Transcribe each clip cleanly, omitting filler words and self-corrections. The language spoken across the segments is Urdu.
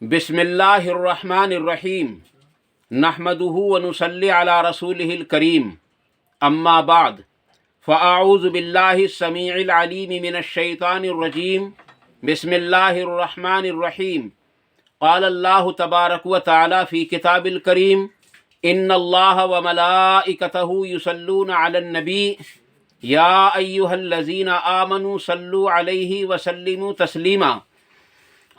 بسم اللہ الرحمن الرحیم نحمدہ ونصلی علی رسولہ الکریم اما بعد فاعوذ باللہ السمیع العلیم من الشیطان الرجیم بسم اللہ الرحمن الرحیم قال اللہ تبارک و تعالی فی کتاب الکریم ان اللہ وملائکتہ یصلون علی النبی یا ایہا الذین آمنوا صلوا علیہ وسلموا تسلیما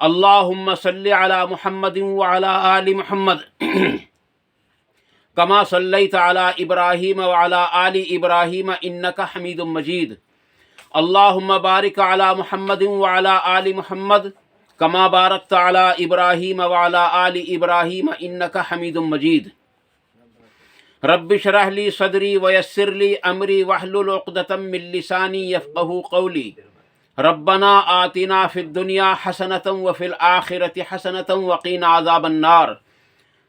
اللہم صلی علی محمد وعلی آل محمد کما صلیت علی ابراہیم وعلی آل ابراہیم انک حمید مجید اللہم بارک علی محمد وعلی آل محمد کما بارکت علی ابراہیم وعلی آل ابراہیم انک حمید مجید رب اشرح لی صدری ویسر لی امری واحلل عقدۃ من لسانی یفقہوا قولی ربنا آتنا فی الدنیا حسنۃ وفی الآخرۃ حسنۃ وقنا عذاب النار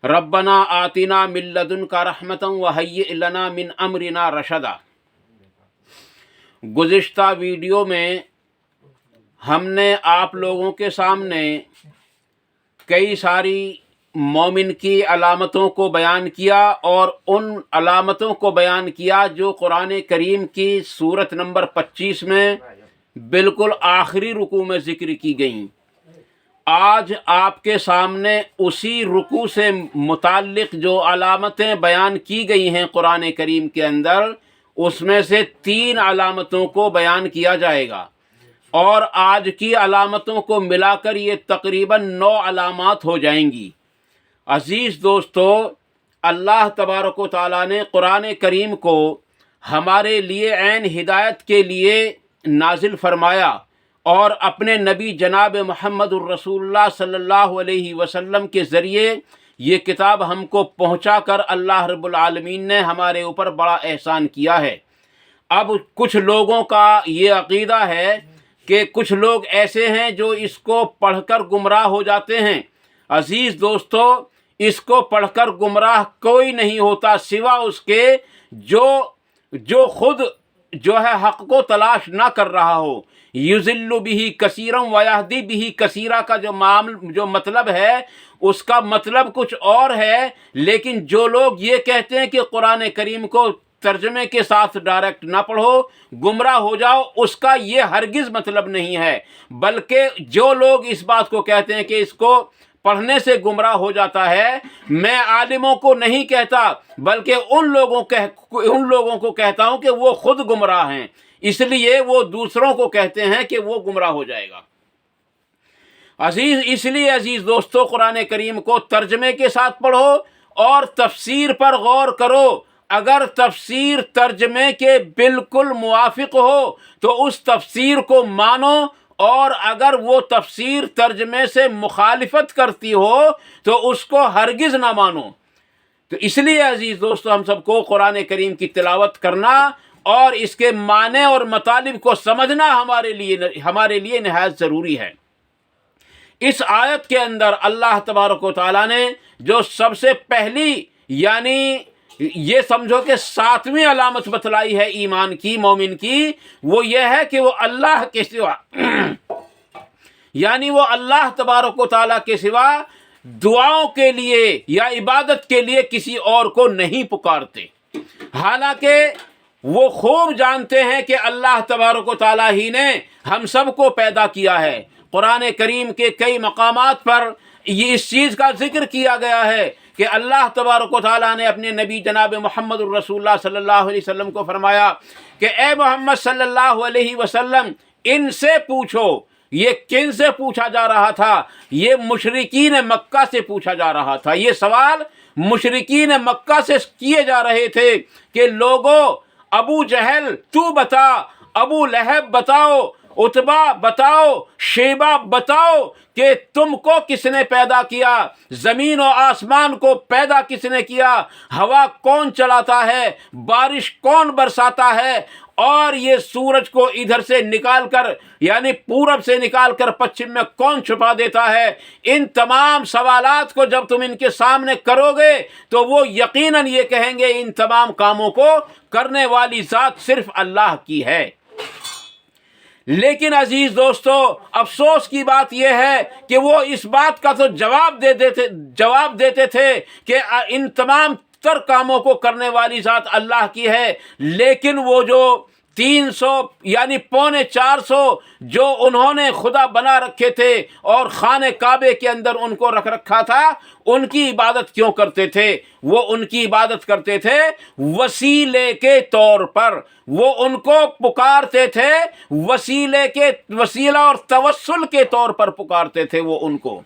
ربنا آتنا من لدنک رحمۃ وہیئ لنا من امرنا رشدا۔ گزشتہ ویڈیو میں ہم نے آپ لوگوں کے سامنے کئی ساری مومن کی علامتوں کو بیان کیا اور ان علامتوں کو بیان کیا جو قرآن کریم کی سورت نمبر 25 میں بالکل آخری رکوع میں ذکر کی گئیں۔ آج آپ کے سامنے اسی رکوع سے متعلق جو علامتیں بیان کی گئی ہیں قرآن کریم کے اندر، اس میں سے 3 علامتوں کو بیان کیا جائے گا، اور آج کی علامتوں کو ملا کر یہ تقریباً 9 علامات ہو جائیں گی۔ عزیز دوستو، اللہ تبارک و تعالیٰ نے قرآن کریم کو ہمارے لیے عین ہدایت کے لیے نازل فرمایا، اور اپنے نبی جناب محمد الرسول اللہ صلی اللہ علیہ وسلم کے ذریعے یہ کتاب ہم کو پہنچا کر اللہ رب العالمین نے ہمارے اوپر بڑا احسان کیا ہے۔ اب کچھ لوگوں کا یہ عقیدہ ہے کہ کچھ لوگ ایسے ہیں جو اس کو پڑھ کر گمراہ ہو جاتے ہیں۔ عزیز دوستو، اس کو پڑھ کر گمراہ کوئی نہیں ہوتا سوا اس کے جو خود ہے حق کو تلاش نہ کر رہا ہو۔ یضل بہ کثیرا ویہدی بہ کثیرا کا جو مطلب ہے، اس کا مطلب کچھ اور ہے، لیکن جو لوگ یہ کہتے ہیں کہ قرآن کریم کو ترجمے کے ساتھ ڈائریکٹ نہ پڑھو، گمراہ ہو جاؤ، اس کا یہ ہرگز مطلب نہیں ہے۔ بلکہ جو لوگ اس بات کو کہتے ہیں کہ اس کو پڑھنے سے گمراہ ہو جاتا ہے، میں عالموں کو نہیں کہتا بلکہ ان لوگوں کو کہتا ہوں کہ وہ خود گمراہ ہیں، اس لیے وہ دوسروں کو کہتے ہیں کہ وہ گمراہ ہو جائے گا۔ اس لیے عزیز دوستو، قرآن کریم کو ترجمے کے ساتھ پڑھو اور تفسیر پر غور کرو۔ اگر تفسیر ترجمے کے بالکل موافق ہو تو اس تفسیر کو مانو، اور اگر وہ تفسیر ترجمے سے مخالفت کرتی ہو تو اس کو ہرگز نہ مانو۔ تو اس لیے عزیز دوستو، ہم سب کو قرآن کریم کی تلاوت کرنا اور اس کے معنی اور مطالب کو سمجھنا ہمارے لیے نہایت ضروری ہے۔ اس آیت کے اندر اللہ تبارک و تعالیٰ نے جو سب سے پہلی، یعنی یہ سمجھو کہ 7ویں علامت بتلائی ہے ایمان کی، مومن کی، وہ یہ ہے کہ وہ اللہ کے سوا یعنی وہ اللہ تبارک و تعالیٰ کے سوا دعاؤں کے لیے یا عبادت کے لیے کسی اور کو نہیں پکارتے، حالانکہ وہ خوب جانتے ہیں کہ اللہ تبارک و تعالیٰ ہی نے ہم سب کو پیدا کیا ہے۔ قرآن کریم کے کئی مقامات پر یہ اس چیز کا ذکر کیا گیا ہے کہ اللہ تبارک و تعالیٰ نے اپنے نبی جناب محمد الرسول اللہ صلی اللہ علیہ وسلم کو فرمایا کہ اے محمد صلی اللہ علیہ وسلم، ان سے پوچھو۔ یہ کن سے پوچھا جا رہا تھا؟ یہ مشرکین مکہ سے پوچھا جا رہا تھا۔ یہ سوال مشرکین مکہ سے کیے جا رہے تھے کہ لوگو، ابو جہل تو بتا، ابو لہب بتاؤ، عتبہ بتاؤ، شیبہ بتاؤ کہ تم کو کس نے پیدا کیا، زمین و آسمان کو پیدا کس نے کیا، ہوا کون چلاتا ہے، بارش کون برساتا ہے، اور یہ سورج کو ادھر سے نکال کر یعنی پورب سے نکال کر پچھم میں کون چھپا دیتا ہے۔ ان تمام سوالات کو جب تم ان کے سامنے کرو گے تو وہ یقیناً یہ کہیں گے ان تمام کاموں کو کرنے والی ذات صرف اللہ کی ہے۔ لیکن عزیز دوستو افسوس کی بات یہ ہے کہ وہ اس بات کا تو جواب دیتے تھے کہ ان تمام تر کاموں کو کرنے والی ذات اللہ کی ہے، لیکن وہ جو 300 یعنی 350 جو انہوں نے خدا بنا رکھے تھے اور خانہ کعبے کے اندر ان کو رکھ رکھا تھا، ان کی عبادت کیوں کرتے تھے؟ وہ ان کی عبادت کرتے تھے وسیلے کے طور پر، وہ ان کو پکارتے تھے وسیلہ اور توسل کے طور پر پکارتے تھے وہ ان کو۔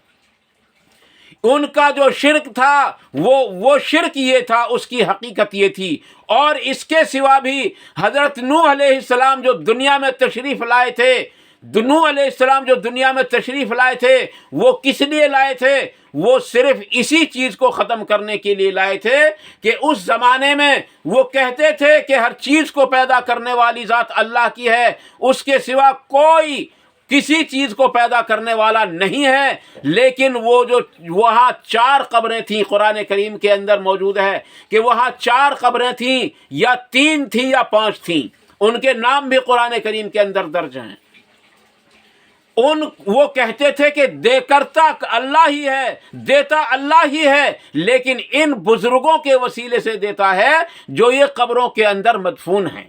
ان کا جو شرک تھا وہ شرک یہ تھا، اس کی حقیقت یہ تھی۔ اور اس کے سوا بھی حضرت نوح علیہ السلام جو دنیا میں تشریف لائے تھے، وہ کس لیے لائے تھے؟ وہ صرف اسی چیز کو ختم کرنے کے لیے لائے تھے کہ اس زمانے میں وہ کہتے تھے کہ ہر چیز کو پیدا کرنے والی ذات اللہ کی ہے، اس کے سوا کوئی کسی چیز کو پیدا کرنے والا نہیں ہے۔ لیکن وہ جو وہاں 4 قبریں تھیں، قرآن کریم کے اندر موجود ہے کہ وہاں 4 قبریں تھیں، یا 3 تھیں یا 5 تھیں، ان کے نام بھی قرآن کریم کے اندر درج ہیں۔ وہ کہتے تھے کہ کرتا اللہ ہی ہے، دیتا اللہ ہی ہے، لیکن ان بزرگوں کے وسیلے سے دیتا ہے جو یہ قبروں کے اندر مدفون ہیں۔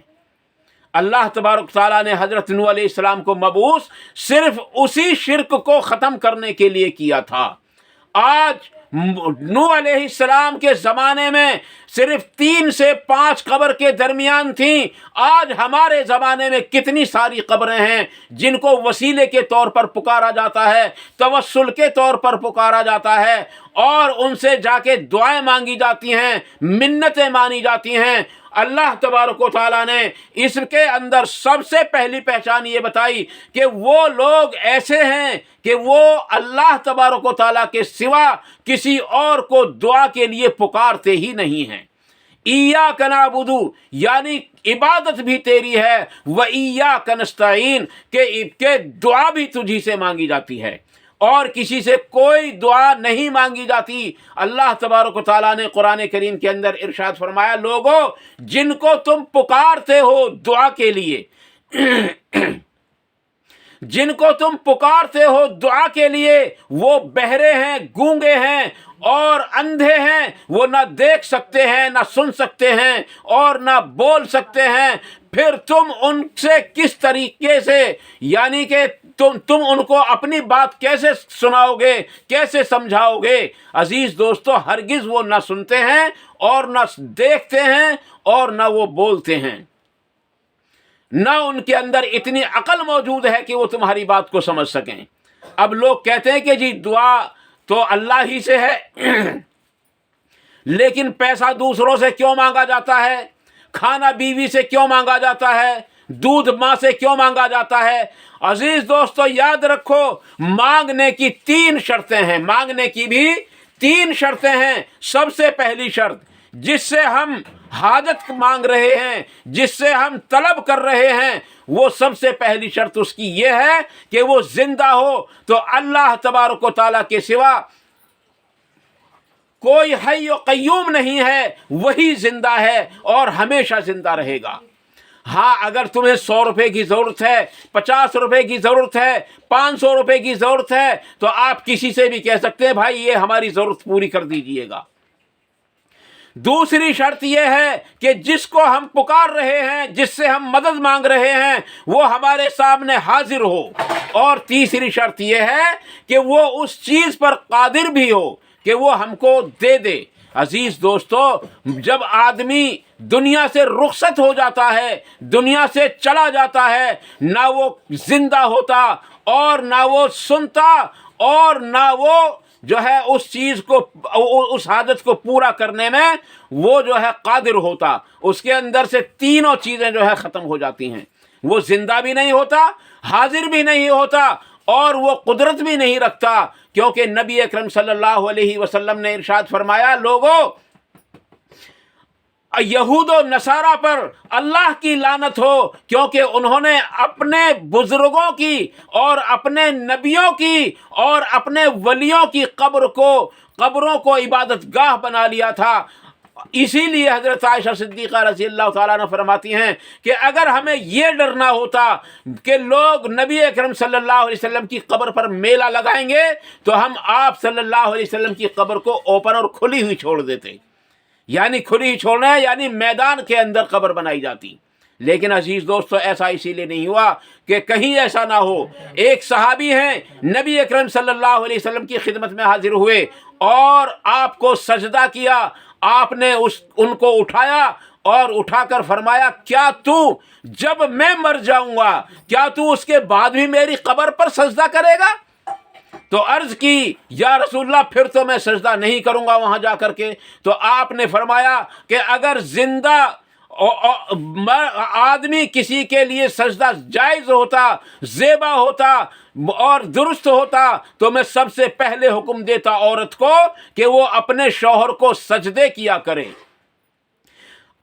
اللہ تبارک تعالیٰ نے حضرت نوح علیہ السلام کو مبعوث صرف اسی شرک کو ختم کرنے کے لیے کیا تھا۔ آج نوح علیہ السلام کے زمانے میں صرف 3 سے 5 قبر کے درمیان تھیں، آج ہمارے زمانے میں کتنی ساری قبریں ہیں جن کو وسیلے کے طور پر پکارا جاتا ہے، توسل کے طور پر پکارا جاتا ہے، اور ان سے جا کے دعائیں مانگی جاتی ہیں، منتیں مانی جاتی ہیں۔ اللہ تبارک و تعالیٰ نے اس کے اندر سب سے پہلی پہچان یہ بتائی کہ وہ لوگ ایسے ہیں کہ وہ اللہ تبارک و تعالیٰ کے سوا کسی اور کو دعا کے لیے پکارتے ہی نہیں ہیں۔ ایاک نعبد یعنی عبادت بھی تیری ہے، و ایاک نستعین کہ دعا بھی تجھی سے مانگی جاتی ہے، اور کسی سے کوئی دعا نہیں مانگی جاتی۔ اللہ تبارک و تعالیٰ نے قرآن کریم کے اندر ارشاد فرمایا، لوگوں جن کو تم پکارتے ہو دعا کے لیے جن کو تم پکارتے ہو دعا کے لیے، وہ بہرے ہیں، گونگے ہیں اور اندھے ہیں، وہ نہ دیکھ سکتے ہیں، نہ سن سکتے ہیں اور نہ بول سکتے ہیں، پھر تم ان سے کس طریقے سے یعنی کہ تم ان کو اپنی بات کیسے سناؤ گے، کیسے سمجھاؤ گے؟ عزیز دوستو ہرگز وہ نہ سنتے ہیں اور نہ دیکھتے ہیں اور نہ وہ بولتے ہیں، نہ ان کے اندر اتنی عقل موجود ہے کہ وہ تمہاری بات کو سمجھ سکیں۔ اب لوگ کہتے ہیں کہ جی دعا تو اللہ ہی سے ہے، لیکن پیسہ دوسروں سے کیوں مانگا جاتا ہے؟ کھانا بیوی سے کیوں مانگا جاتا ہے؟ دودھ ماں سے کیوں مانگا جاتا ہے؟ عزیز دوستو یاد رکھو، مانگنے کی 3 شرطیں ہیں، مانگنے کی بھی 3 شرطیں ہیں۔ سب سے پہلی شرط، جس سے ہم حاجت مانگ رہے ہیں، جس سے ہم طلب کر رہے ہیں، وہ سب سے پہلی شرط اس کی یہ ہے کہ وہ زندہ ہو، تو اللہ تبارک و تعالیٰ کے سوا کوئی حی و قیوم نہیں ہے، وہی زندہ ہے اور ہمیشہ زندہ رہے گا۔ ہاں اگر تمہیں 100 روپے کی ضرورت ہے، 50 روپے کی ضرورت ہے، 500 روپے کی ضرورت ہے، تو آپ کسی سے بھی کہہ سکتے ہیں بھائی یہ ہماری ضرورت پوری کر دیجئے گا۔ دوسری شرط یہ ہے کہ جس کو ہم پکار رہے ہیں، جس سے ہم مدد مانگ رہے ہیں، وہ ہمارے سامنے حاضر ہو، اور تیسری شرط یہ ہے کہ وہ اس چیز پر قادر بھی ہو کہ وہ ہم کو دے دے۔ عزیز دوستو جب آدمی دنیا سے رخصت ہو جاتا ہے، دنیا سے چلا جاتا ہے، نہ وہ زندہ ہوتا اور نہ وہ سنتا اور نہ وہ جو ہے اس چیز کو، اس حاجت کو پورا کرنے میں وہ جو ہے قادر ہوتا۔ اس کے اندر سے تینوں چیزیں جو ہے ختم ہو جاتی ہیں، وہ زندہ بھی نہیں ہوتا، حاضر بھی نہیں ہوتا اور وہ قدرت بھی نہیں رکھتا، کیونکہ نبی اکرم صلی اللہ علیہ وسلم نے ارشاد فرمایا، لوگوں یہود و نصارہ پر اللہ کی لعنت ہو، کیونکہ انہوں نے اپنے بزرگوں کی اور اپنے نبیوں کی اور اپنے ولیوں کی قبروں کو عبادت گاہ بنا لیا تھا۔ اسی لیے حضرت عائشہ صدیقہ رضی اللہ تعالیٰ عنہ فرماتی ہیں کہ اگر ہمیں یہ ڈرنا ہوتا کہ لوگ نبی اکرم صلی اللہ علیہ وسلم کی قبر پر میلہ لگائیں گے تو ہم آپ صلی اللہ علیہ وسلم کی قبر کو اوپن اور کھلی ہوئی چھوڑ دیتے، یعنی کھلی ہوئی چھوڑنا ہے یعنی میدان کے اندر قبر بنائی جاتی۔ لیکن عزیز دوستو ایسا اسی لیے نہیں ہوا کہ کہیں ایسا نہ ہو۔ ایک صحابی ہیں نبی اکرم صلی اللہ علیہ وسلم کی خدمت میں حاضر ہوئے اور آپ کو سجدہ کیا، آپ نے ان کو اٹھایا اور اٹھا کر فرمایا کیا تو جب میں مر جاؤں گا کیا تو اس کے بعد بھی میری قبر پر سجدہ کرے گا؟ تو عرض کی یا رسول اللہ پھر تو میں سجدہ نہیں کروں گا وہاں جا کر کے۔ تو آپ نے فرمایا کہ اگر زندہ آدمی کسی کے لیے سجدہ جائز ہوتا، زیبا ہوتا اور درست ہوتا تو میں سب سے پہلے حکم دیتا عورت کو کہ وہ اپنے شوہر کو سجدے کیا کرے۔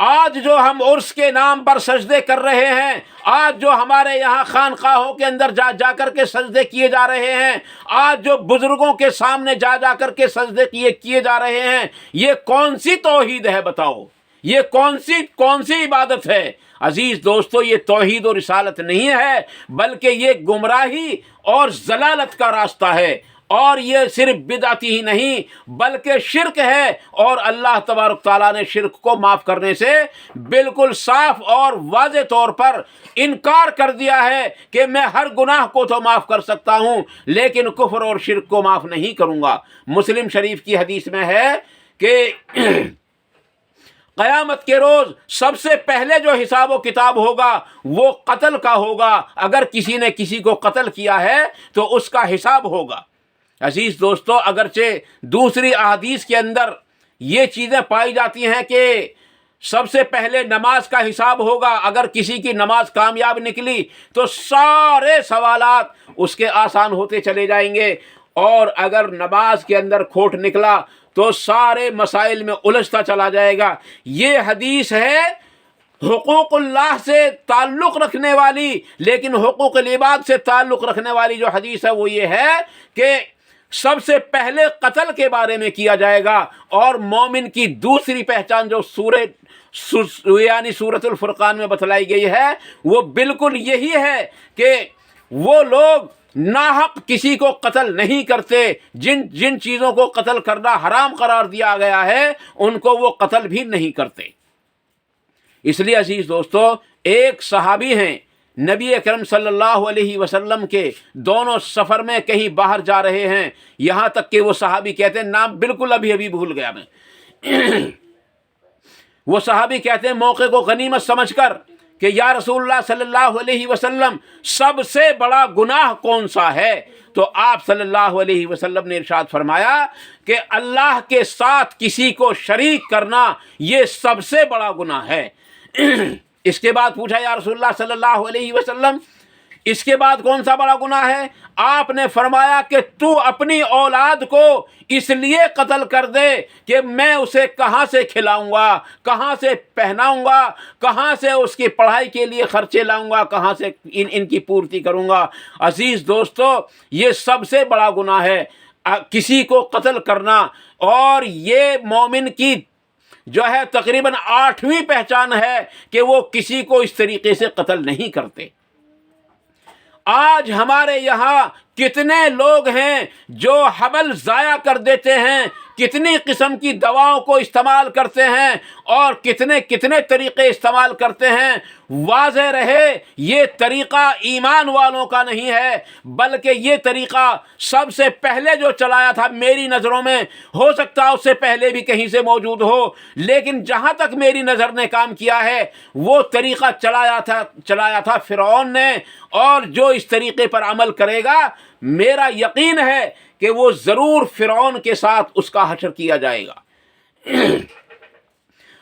آج جو ہم عرس کے نام پر سجدے کر رہے ہیں، آج جو ہمارے یہاں خانقاہوں کے اندر جا کر کے سجدے کیے جا رہے ہیں، آج جو بزرگوں کے سامنے جا کر کے سجدے کیے جا رہے ہیں، یہ کون سی توحید ہے بتاؤ؟ یہ کون سی عبادت ہے؟ عزیز دوستو یہ توحید و رسالت نہیں ہے بلکہ یہ گمراہی اور ضلالت کا راستہ ہے، اور یہ صرف بدعتی ہی نہیں بلکہ شرک ہے، اور اللہ تبارک تعالیٰ نے شرک کو معاف کرنے سے بالکل صاف اور واضح طور پر انکار کر دیا ہے کہ میں ہر گناہ کو تو معاف کر سکتا ہوں لیکن کفر اور شرک کو معاف نہیں کروں گا۔ مسلم شریف کی حدیث میں ہے کہ قیامت کے روز سب سے پہلے جو حساب و کتاب ہوگا وہ قتل کا ہوگا، اگر کسی نے کسی کو قتل کیا ہے تو اس کا حساب ہوگا۔ عزیز دوستو اگرچہ دوسری احادیث کے اندر یہ چیزیں پائی جاتی ہیں کہ سب سے پہلے نماز کا حساب ہوگا، اگر کسی کی نماز کامیاب نکلی تو سارے سوالات اس کے آسان ہوتے چلے جائیں گے، اور اگر نماز کے اندر کھوٹ نکلا تو سارے مسائل میں الجھتا چلا جائے گا۔ یہ حدیث ہے حقوق اللہ سے تعلق رکھنے والی، لیکن حقوق العباد سے تعلق رکھنے والی جو حدیث ہے وہ یہ ہے کہ سب سے پہلے قتل کے بارے میں کیا جائے گا، اور مومن کی دوسری پہچان جو سورۃ الفرقان میں بتلائی گئی ہے وہ بالکل یہی ہے کہ وہ لوگ ناحق کسی کو قتل نہیں کرتے، جن چیزوں کو قتل کرنا حرام قرار دیا گیا ہے ان کو وہ قتل بھی نہیں کرتے۔ اس لیے عزیز دوستو ایک صحابی ہیں نبی اکرم صلی اللہ علیہ وسلم کے، دونوں سفر میں کہیں باہر جا رہے ہیں، یہاں تک کہ وہ صحابی کہتے ہیں نام بالکل ابھی بھول گیا میں وہ صحابی کہتے ہیں موقع کو غنیمت سمجھ کر کہ یا رسول اللہ صلی اللہ علیہ وسلم سب سے بڑا گناہ کون سا ہے؟ تو آپ صلی اللہ علیہ وسلم نے ارشاد فرمایا کہ اللہ کے ساتھ کسی کو شریک کرنا یہ سب سے بڑا گناہ ہے۔ اس کے بعد پوچھا یا رسول اللہ صلی اللہ علیہ وسلم اس کے بعد کون سا بڑا گناہ ہے؟ آپ نے فرمایا کہ تو اپنی اولاد کو اس لیے قتل کر دے کہ میں اسے کہاں سے کھلاؤں گا، کہاں سے پہناؤں گا، کہاں سے اس کی پڑھائی کے لیے خرچے لاؤں گا، کہاں سے ان کی پورتی کروں گا۔ عزیز دوستو یہ سب سے بڑا گناہ ہے کسی کو قتل کرنا، اور یہ مومن کی جو ہے تقریباً 8ویں پہچان ہے کہ وہ کسی کو اس طریقے سے قتل نہیں کرتے۔ آج ہمارے یہاں کتنے لوگ ہیں جو حمل ضائع کر دیتے ہیں، کتنی قسم کی دواؤں کو استعمال کرتے ہیں اور کتنے طریقے استعمال کرتے ہیں۔ واضح رہے یہ طریقہ ایمان والوں کا نہیں ہے بلکہ یہ طریقہ سب سے پہلے جو چلایا تھا میری نظروں میں، ہو سکتا ہے اس سے پہلے بھی کہیں سے موجود ہو، لیکن جہاں تک میری نظر نے کام کیا ہے وہ طریقہ چلایا تھا فرعون نے، اور جو اس طریقے پر عمل کرے گا میرا یقین ہے کہ وہ ضرور فرعون کے ساتھ اس کا حشر کیا جائے گا۔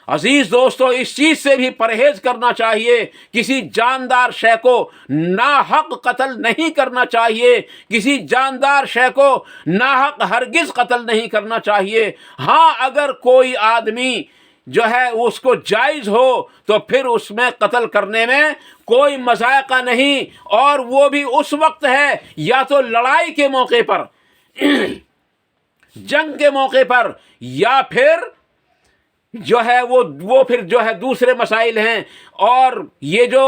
عزیز دوستو اس چیز سے بھی پرہیز کرنا چاہیے، کسی جاندار شے کو ناحق قتل نہیں کرنا چاہیے، کسی جاندار شے کو ناحق ہرگز قتل نہیں کرنا چاہیے۔ ہاں اگر کوئی آدمی جو ہے اس کو جائز ہو تو پھر اس میں قتل کرنے میں کوئی مذائقہ نہیں، اور وہ بھی اس وقت ہے یا تو لڑائی کے موقع پر، جنگ کے موقع پر، یا پھر جو ہے وہ پھر جو ہے دوسرے مسائل ہیں، اور یہ جو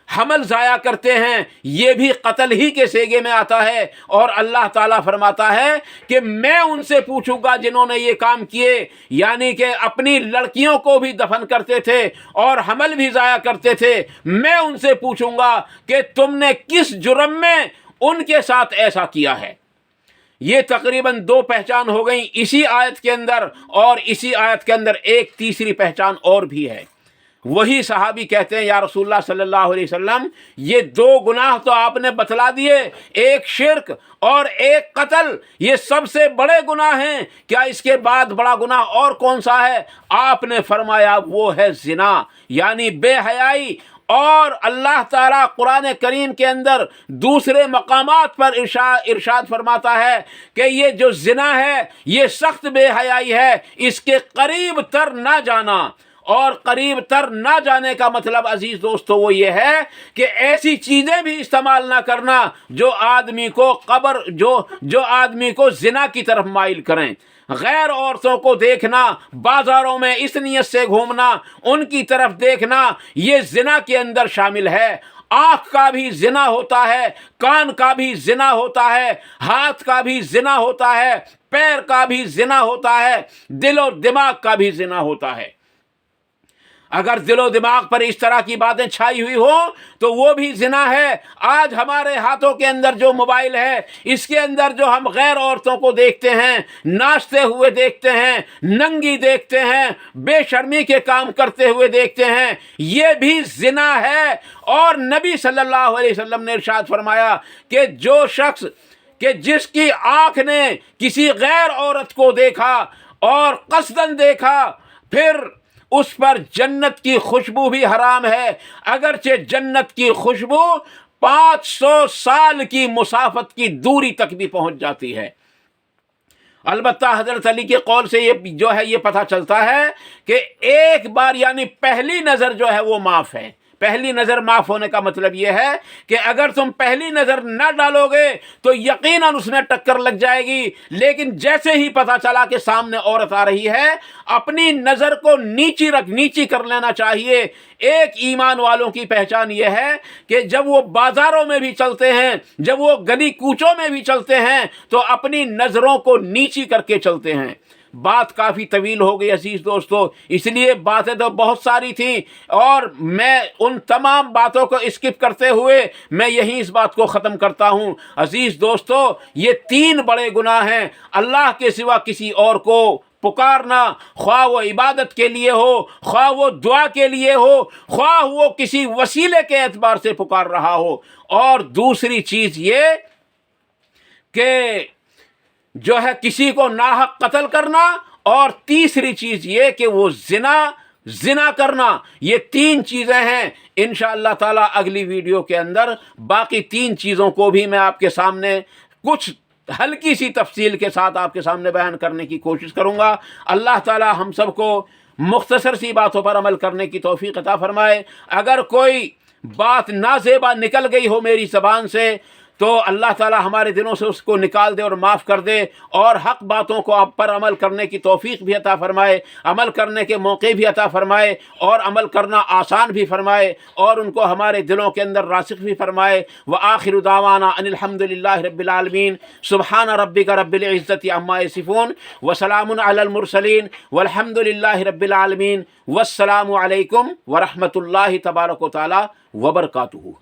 حمل ضائع کرتے ہیں یہ بھی قتل ہی کے سیگے میں آتا ہے، اور اللہ تعالیٰ فرماتا ہے کہ میں ان سے پوچھوں گا جنہوں نے یہ کام کیے، یعنی کہ اپنی لڑکیوں کو بھی دفن کرتے تھے اور حمل بھی ضائع کرتے تھے، میں ان سے پوچھوں گا کہ تم نے کس جرم میں ان کے ساتھ ایسا کیا ہے۔ یہ تقریباً 2 پہچان ہو گئیں اسی آیت کے اندر، اور اسی آیت کے اندر ایک تیسری پہچان اور بھی ہے۔ وہی صحابی کہتے ہیں یا رسول اللہ صلی اللہ علیہ وسلم، یہ 2 گناہ تو آپ نے بتلا دیے، ایک شرک اور ایک قتل، یہ سب سے بڑے گناہ ہیں، کیا اس کے بعد بڑا گناہ اور کون سا ہے؟ آپ نے فرمایا وہ ہے زنا، یعنی بے حیائی۔ اور اللہ تعالیٰ قرآن کریم کے اندر دوسرے مقامات پر ارشاد فرماتا ہے کہ یہ جو زنا ہے یہ سخت بے حیائی ہے، اس کے قریب تر نہ جانا۔ اور قریب تر نہ جانے کا مطلب عزیز دوستو وہ یہ ہے کہ ایسی چیزیں بھی استعمال نہ کرنا جو آدمی کو زنا کی طرف مائل کریں۔ غیر عورتوں کو دیکھنا، بازاروں میں اس نیت سے گھومنا، ان کی طرف دیکھنا، یہ زنا کے اندر شامل ہے۔ آنکھ کا بھی زنا ہوتا ہے، کان کا بھی زنا ہوتا ہے، ہاتھ کا بھی زنا ہوتا ہے، پیر کا بھی زنا ہوتا ہے، دل و دماغ کا بھی زنا ہوتا ہے۔ اگر دل و دماغ پر اس طرح کی باتیں چھائی ہوئی ہوں تو وہ بھی زنا ہے۔ آج ہمارے ہاتھوں کے اندر جو موبائل ہے، اس کے اندر جو ہم غیر عورتوں کو دیکھتے ہیں، ناچتے ہوئے دیکھتے ہیں، ننگی دیکھتے ہیں، بے شرمی کے کام کرتے ہوئے دیکھتے ہیں، یہ بھی زنا ہے۔ اور نبی صلی اللہ علیہ وسلم نے ارشاد فرمایا کہ جو شخص کہ جس کی آنکھ نے کسی غیر عورت کو دیکھا اور قصداً دیکھا، پھر اس پر جنت کی خوشبو بھی حرام ہے، اگرچہ جنت کی خوشبو 500 سال کی مسافت کی دوری تک بھی پہنچ جاتی ہے۔ البتہ حضرت علی کے قول سے یہ پتہ چلتا ہے کہ ایک بار یعنی پہلی نظر جو ہے وہ معاف ہے۔ پہلی نظر معاف ہونے کا مطلب یہ ہے کہ اگر تم پہلی نظر نہ ڈالو گے تو یقیناً اس میں ٹکر لگ جائے گی، لیکن جیسے ہی پتہ چلا کہ سامنے عورت آ رہی ہے، اپنی نظر کو نیچی کر لینا چاہیے۔ ایک ایمان والوں کی پہچان یہ ہے کہ جب وہ بازاروں میں بھی چلتے ہیں، جب وہ گلی کوچوں میں بھی چلتے ہیں تو اپنی نظروں کو نیچی کر کے چلتے ہیں۔ بات کافی طویل ہو گئی عزیز دوستو، اس لیے باتیں تو بہت ساری تھیں، اور میں ان تمام باتوں کو اسکپ کرتے ہوئے میں یہیں اس بات کو ختم کرتا ہوں۔ عزیز دوستو، یہ 3 بڑے گناہ ہیں۔ اللہ کے سوا کسی اور کو پکارنا، خواہ وہ عبادت کے لیے ہو، خواہ وہ دعا کے لیے ہو، خواہ وہ کسی وسیلے کے اعتبار سے پکار رہا ہو، اور دوسری چیز یہ کہ جو ہے کسی کو ناحق قتل کرنا، اور تیسری چیز یہ کہ وہ زنا کرنا۔ یہ 3 چیزیں ہیں۔ انشاءاللہ تعالیٰ اگلی ویڈیو کے اندر باقی 3 چیزوں کو بھی میں آپ کے سامنے کچھ ہلکی سی تفصیل کے ساتھ آپ کے سامنے بیان کرنے کی کوشش کروں گا۔ اللہ تعالیٰ ہم سب کو مختصر سی باتوں پر عمل کرنے کی توفیق عطا فرمائے۔ اگر کوئی بات نازیبا نکل گئی ہو میری زبان سے تو اللہ تعالیٰ ہمارے دلوں سے اس کو نکال دے اور معاف کر دے، اور حق باتوں کو آپ پر عمل کرنے کی توفیق بھی عطا فرمائے، عمل کرنے کے موقع بھی عطا فرمائے، اور عمل کرنا آسان بھی فرمائے، اور ان کو ہمارے دلوں کے اندر راسخ بھی فرمائے۔ وآخر دعوانا ان الحمد للہ رب العالمین، سبحان ربک رب العزت عما یصفون، وسلام علی المرسلین، والحمد للہ رب العالمین، والسلام علیکم ورحمۃ اللہ تبارک و تعالی وبرکاتہ۔